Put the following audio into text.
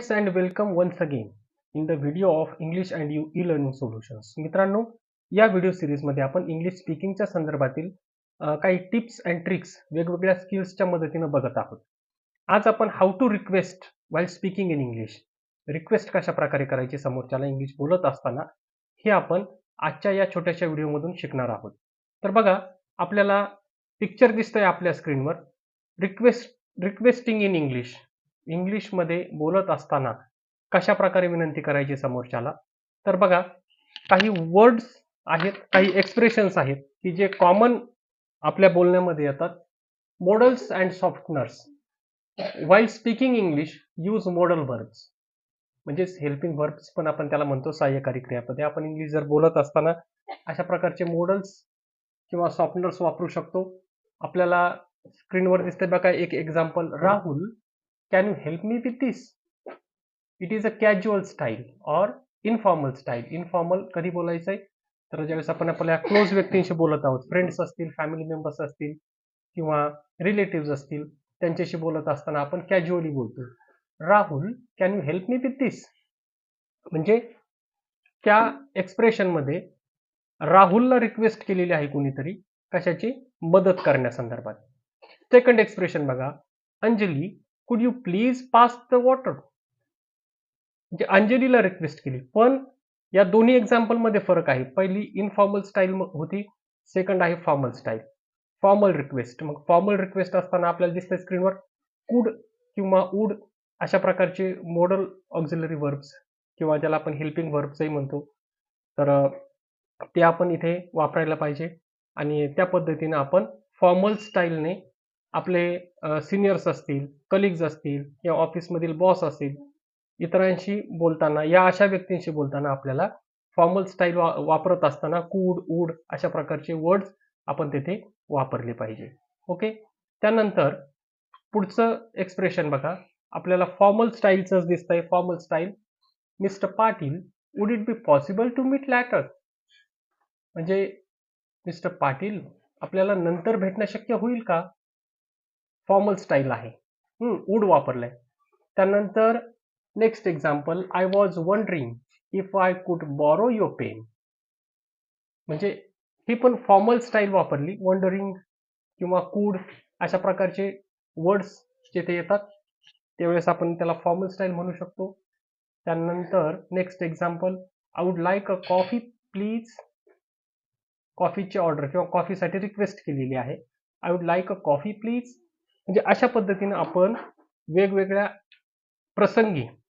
Friends and welcome once again in the video of English and you e learning solutions. मित्रांनो, या video सिरीजमध्ये आपण English स्पीकिंगच्या संदर्भातील काही टिप्स अँड ट्रिक्स वेगवेगळ्या स्किल्सच्या मदतीने बघत आहोत. आज आपण how to request while speaking in English, request कशा प्रकारे करायची समोरच्याला इंग्लिश बोलत असताना, हे आपण आजच्या या छोट्याशा व्हिडिओमधून शिकणार आहोत. तर बघा, आपल्याला पिक्चर दिसतंय आपल्या स्क्रीनवर. रिक्वेस्टिंग इन इंग्लिश, इंग्लिशमध्ये बोलत असताना कशा प्रकारे विनंती करायची समोरच्याला. तर बघा, काही वर्ड्स आहेत, काही एक्सप्रेशन्स आहेत की जे कॉमन आपल्या बोलण्यामध्ये येतात. Models and softeners. While speaking English use model verbs, म्हणजेच हेल्पिंग व्हर्ब्स पण आपण त्याला म्हणतो, सहाय्यकारी क्रियापदे. आपण इंग्लिश जर बोलत असताना अशा प्रकारचे मॉडल्स किंवा सॉफ्टनर्स वापरू शकतो. आपल्याला स्क्रीनवर दिसते बघा एक example. Rahul, can you help me with this? It is a casual style or informal style. Informal कधी बोलायचंय तर ज्यावेळेस आपण आपल्या क्लोज व्यक्तींशी बोलत आहोत, फ्रेंड्स असतील, फॅमिली मेंबर्स असतील किंवा रिलेटिव्ह असतील, त्यांच्याशी बोलत असताना आपण कॅज्युअली बोलतो. Rahul, can you help me with this? म्हणजे त्या एक्सप्रेशन मध्ये राहुलला रिक्वेस्ट केलेली आहे कोणीतरी कशाची, मदत करण्यासंदर्भात. सेकंड एक्सप्रेशन बघा, अंजली, कुड you please pass the water? म्हणजे अंजलीला रिक्वेस्ट केली. पण या दोन्ही एक्झाम्पल मध्ये फरक आहे. पहिली इनफॉर्मल स्टाईल होती, सेकंड आहे फॉर्मल स्टाईल, फॉर्मल रिक्वेस्ट. मग फॉर्मल रिक्वेस्ट असताना आपल्याला दिसतंय स्क्रीनवर कुड किंवा वुड अशा प्रकारचे मॉडल ऑक्झिलरी वर्ब्स किंवा ज्याला आपण हेल्पिंग वर्ब्सही म्हणतो, तर ते आपण इथे वापरायला पाहिजे. आणि त्या पद्धतीने आपण फॉर्मल स्टाईलने आपले सिनियर्स असतील, कलिग्स असतील किंवा ऑफिसमधील बॉस असतील, इतरांशी बोलताना, या अशा व्यक्तींशी बोलताना आपल्याला फॉर्मल स्टाईल वापरत असताना कुड, वुड अशा प्रकारचे वर्ड्स आपण तिथे वापरले पाहिजे. ओके. त्यानंतर पुढचं एक्सप्रेशन बघा, आपल्याला फॉर्मल स्टाईलच दिसतंय. Formal style, Mister Patil, would it be possible to meet later? म्हणजे मिस्टर पाटील, आपल्याला नंतर भेटणं शक्य होईल का? फॉर्मल स्टाईल आहे, वुड वापरलाय. त्यानंतर next example, I was wondering if I could borrow your pen. म्हणजे ही पण फॉर्मल स्टाईल वापरली. वंडरिंग किंवा कुड अशा प्रकारचे वर्ड्स जिथे येतात त्यावेळेस आपण त्याला फॉर्मल स्टाईल म्हणू शकतो. त्यानंतर next example, I would like a coffee please. कॉफीची ऑर्डर किंवा कॉफीसाठी रिक्वेस्ट केलेली आहे. I would like a coffee please. म्हणजे अशा पद्धतीने आपण वेगवेगळ्या प्रसंगी